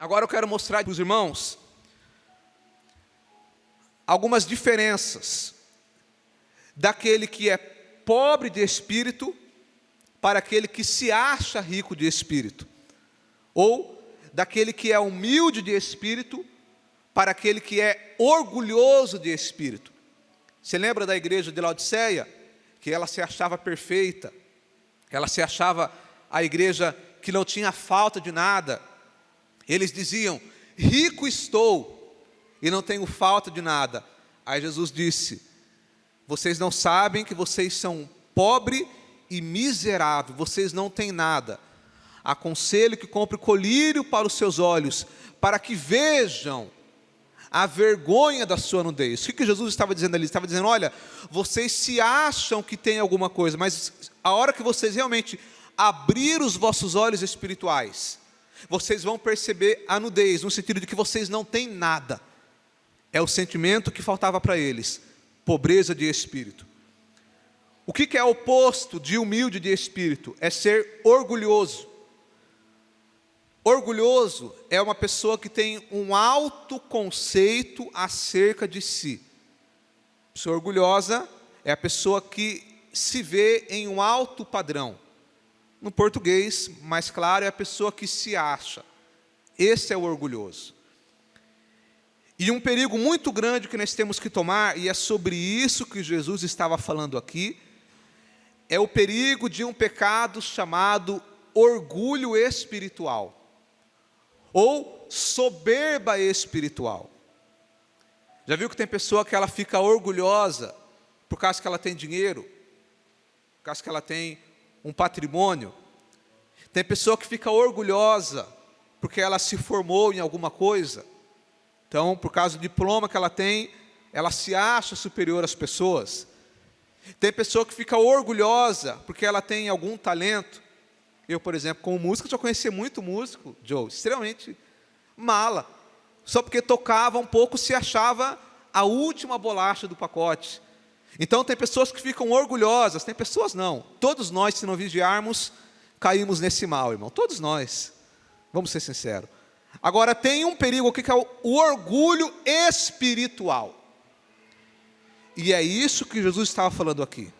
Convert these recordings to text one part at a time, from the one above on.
Agora eu quero mostrar para os irmãos algumas diferenças daquele que é pobre de espírito para aquele que se acha rico de espírito, ou daquele que é humilde de espírito para aquele que é orgulhoso de espírito. Você lembra da igreja de Laodiceia? Que ela se achava perfeita, ela se achava a igreja que não tinha falta de nada. Eles diziam: rico estou e não tenho falta de nada. Aí Jesus disse: vocês não sabem que vocês são pobre e miserável, vocês não têm nada. Aconselho que compre colírio para os seus olhos, para que vejam a vergonha da sua nudez. O que Jesus estava dizendo ali? Ele estava dizendo: olha, vocês se acham que tem alguma coisa, mas a hora que vocês realmente abrir os vossos olhos espirituais, vocês vão perceber a nudez, no sentido de que vocês não têm nada. É o sentimento que faltava para eles: pobreza de espírito. O que é o oposto de humilde de espírito? É ser orgulhoso. Orgulhoso é uma pessoa que tem um alto conceito acerca de si. Pessoa orgulhosa é a pessoa que se vê em um alto padrão. No português, mais claro, é a pessoa que se acha. Esse é o orgulhoso. E um perigo muito grande que nós temos que tomar, e é sobre isso que Jesus estava falando aqui, é o perigo de um pecado chamado orgulho espiritual, ou soberba espiritual. Já viu que tem pessoa que ela fica orgulhosa por causa que ela tem dinheiro, por causa que ela tem um patrimônio? Tem pessoa que fica orgulhosa porque ela se formou em alguma coisa. Então, por causa do diploma que ela tem, ela se acha superior às pessoas. Tem pessoa que fica orgulhosa porque ela tem algum talento. Eu, por exemplo, como músico, já conheci muito músico, Joe, extremamente mala. Só porque tocava um pouco, se achava a última bolacha do pacote. Então, tem pessoas que ficam orgulhosas, tem pessoas não. Todos nós, se não vigiarmos, caímos nesse mal, irmão. Todos nós. Vamos ser sinceros. Agora, tem um perigo aqui que é o orgulho espiritual. E é isso que Jesus estava falando aqui.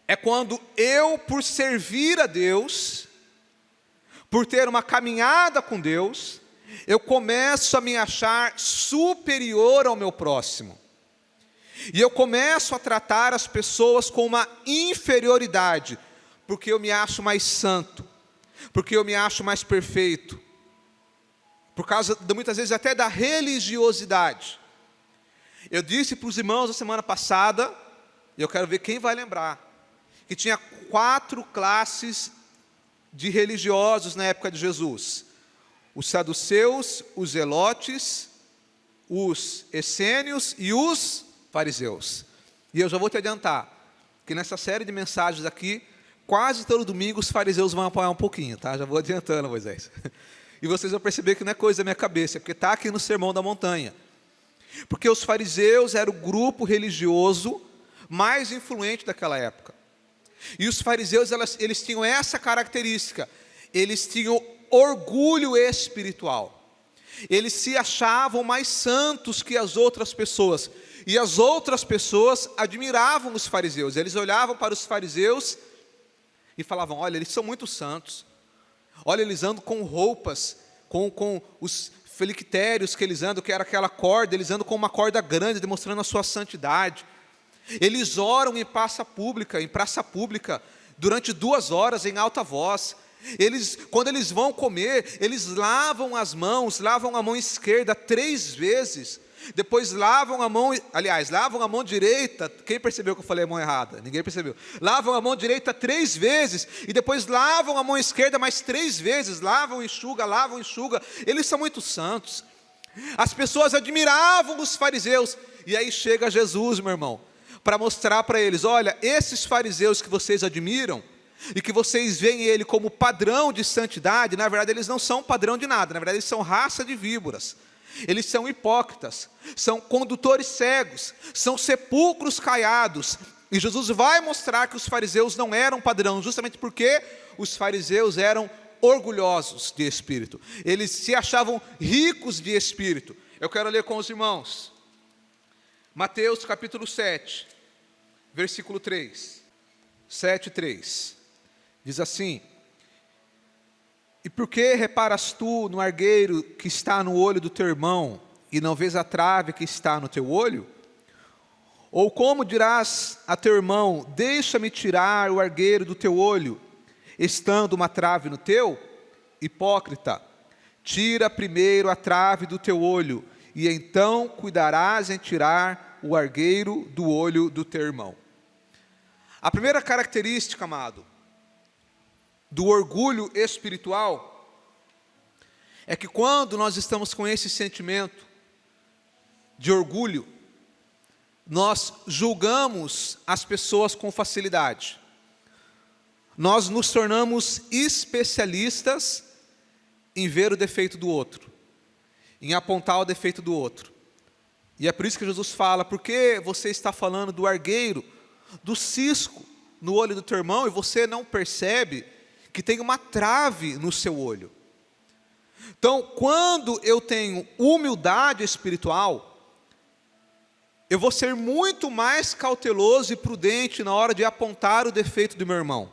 É quando eu, por servir a Deus, por ter uma caminhada com Deus, eu começo a me achar superior ao meu próximo. E eu começo a tratar as pessoas com uma inferioridade, porque eu me acho mais santo, porque eu me acho mais perfeito, por causa, muitas vezes, até da religiosidade. Eu disse para os irmãos na semana passada, e eu quero ver quem vai lembrar, que tinha 4 classes de religiosos na época de Jesus: os saduceus, os zelotes, os essênios e os fariseus. E eu já vou te adiantar, que nessa série de mensagens aqui, quase todo domingo os fariseus vão apoiar um pouquinho, tá? Já vou adiantando, Moisés. E vocês vão perceber que não é coisa da minha cabeça, porque está aqui no Sermão da Montanha. Porque os fariseus eram o grupo religioso mais influente daquela época. E os fariseus, eles tinham essa característica: eles tinham orgulho espiritual. Eles se achavam mais santos que as outras pessoas. E as outras pessoas admiravam os fariseus. Eles olhavam para os fariseus e falavam: olha, eles são muito santos. Olha, eles andam com roupas, com os felictérios que eles andam, que era aquela corda, eles andam com uma corda grande, demonstrando a sua santidade. Eles oram em praça pública, durante 2 horas em alta voz. Quando eles vão comer, eles lavam as mãos, lavam a mão esquerda 3 vezes, depois lavam a mão direita. Quem percebeu que eu falei a mão errada? Ninguém percebeu. Lavam a mão direita 3 vezes, e depois lavam a mão esquerda mais 3 vezes, lavam, enxuga. Eles são muito santos. As pessoas admiravam os fariseus, e aí chega Jesus, meu irmão, para mostrar para eles: olha, esses fariseus que vocês admiram, e que vocês veem ele como padrão de santidade, na verdade eles não são padrão de nada, na verdade eles são raça de víboras. Eles são hipócritas, são condutores cegos, são sepulcros caiados. E Jesus vai mostrar que os fariseus não eram padrão, justamente porque os fariseus eram orgulhosos de espírito. Eles se achavam ricos de espírito. Eu quero ler com os irmãos. Mateus capítulo 7, versículo 3. 7:3. Diz assim: E por que reparas tu no argueiro que está no olho do teu irmão, e não vês a trave que está no teu olho? Ou como dirás a teu irmão: deixa-me tirar o argueiro do teu olho, estando uma trave no teu? Hipócrita, tira primeiro a trave do teu olho, e então cuidarás em tirar o argueiro do olho do teu irmão. A primeira característica, amado, do orgulho espiritual, é que quando nós estamos com esse sentimento de orgulho, nós julgamos as pessoas com facilidade. Nós nos tornamos especialistas em ver o defeito do outro, em apontar o defeito do outro. E é por isso que Jesus fala: por que você está falando do argueiro, do cisco no olho do teu irmão, e você não percebe que tem uma trave no seu olho? Então, quando eu tenho humildade espiritual, eu vou ser muito mais cauteloso e prudente na hora de apontar o defeito do meu irmão.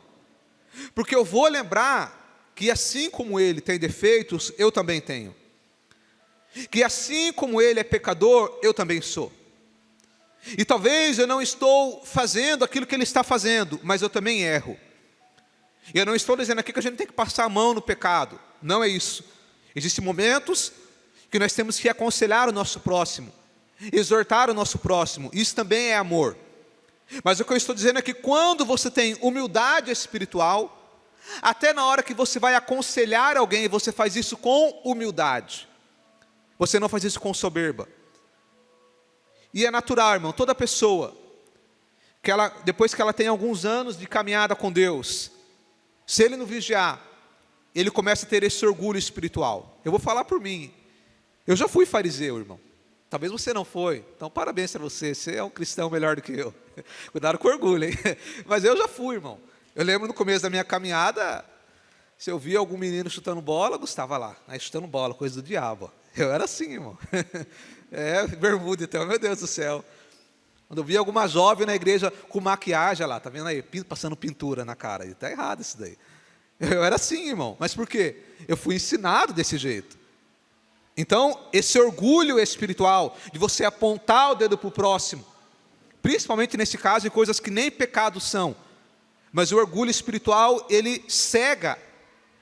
Porque eu vou lembrar que assim como ele tem defeitos, eu também tenho. Que assim como ele é pecador, eu também sou. E talvez eu não estou fazendo aquilo que ele está fazendo, mas eu também erro. E eu não estou dizendo aqui que a gente tem que passar a mão no pecado. Não é isso. Existem momentos que nós temos que aconselhar o nosso próximo, exortar o nosso próximo. Isso também é amor. Mas o que eu estou dizendo é que quando você tem humildade espiritual, até na hora que você vai aconselhar alguém, você faz isso com humildade. Você não faz isso com soberba. E é natural, irmão, toda pessoa, depois que ela tem alguns anos de caminhada com Deus, se ele não vigiar, ele começa a ter esse orgulho espiritual. Eu vou falar por mim. Eu já fui fariseu, irmão. Talvez você não foi. Então, parabéns para você. Você é um cristão melhor do que eu. Cuidado com o orgulho, hein? Mas eu já fui, irmão. Eu lembro no começo da minha caminhada, se eu via algum menino chutando bola, eu estava lá. Aí, chutando bola, coisa do diabo. Eu era assim, irmão. Bermuda, então, meu Deus do céu. Quando eu via alguma jovem na igreja com maquiagem, lá, tá vendo aí? Passando pintura na cara. Está errado isso daí. Eu era assim, irmão. Mas por quê? Eu fui ensinado desse jeito. Então, esse orgulho espiritual, de você apontar o dedo para o próximo, principalmente nesse caso, em coisas que nem pecados são, mas o orgulho espiritual, ele cega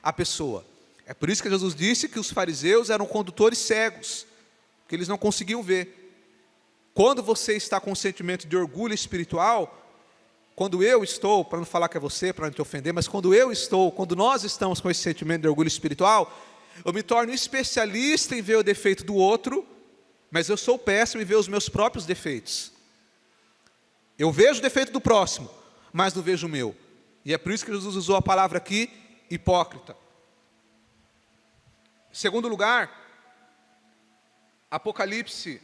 a pessoa. É por isso que Jesus disse que os fariseus eram condutores cegos, que eles não conseguiam ver. Quando você está com um sentimento de orgulho espiritual, quando eu estou, para não falar que é você, para não te ofender, mas quando nós estamos com esse sentimento de orgulho espiritual, eu me torno especialista em ver o defeito do outro, mas eu sou péssimo em ver os meus próprios defeitos. Eu vejo o defeito do próximo, mas não vejo o meu. E é por isso que Jesus usou a palavra aqui, hipócrita. Em segundo lugar, Apocalipse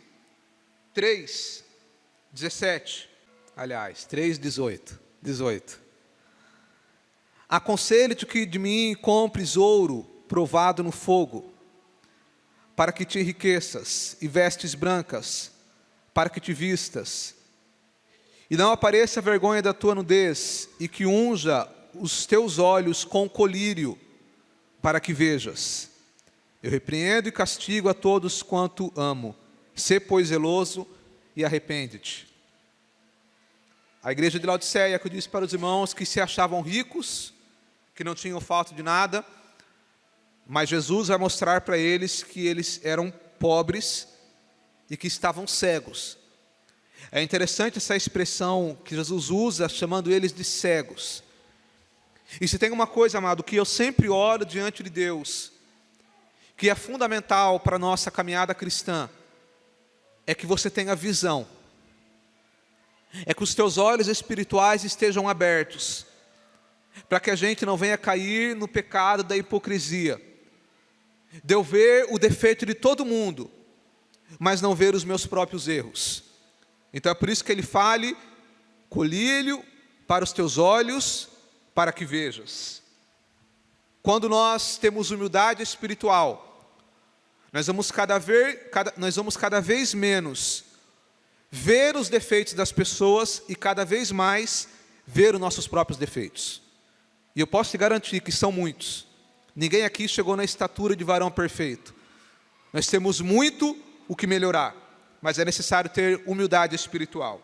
3:17. Aliás, 3:18. Aconselho-te que de mim compres ouro provado no fogo, para que te enriqueças, e vestes brancas, para que te vistas, e não apareça a vergonha da tua nudez, e que unja os teus olhos com colírio, para que vejas. Eu repreendo e castigo a todos quanto amo. Sê, pois, zeloso e arrepende-te. A igreja de Laodiceia, que eu disse para os irmãos que se achavam ricos, que não tinham falta de nada, mas Jesus vai mostrar para eles que eles eram pobres e que estavam cegos. É interessante essa expressão que Jesus usa, chamando eles de cegos. E se tem uma coisa, amado, que eu sempre oro diante de Deus, que é fundamental para a nossa caminhada cristã, é que você tenha visão. É que os teus olhos espirituais estejam abertos, para que a gente não venha cair no pecado da hipocrisia, de eu ver o defeito de todo mundo, mas não ver os meus próprios erros. Então é por isso que ele fale, colírio para os teus olhos, para que vejas. Quando nós temos humildade espiritual, nós vamos cada vez menos ver os defeitos das pessoas e cada vez mais ver os nossos próprios defeitos. E eu posso te garantir que são muitos. Ninguém aqui chegou na estatura de varão perfeito. Nós temos muito o que melhorar, mas é necessário ter humildade espiritual.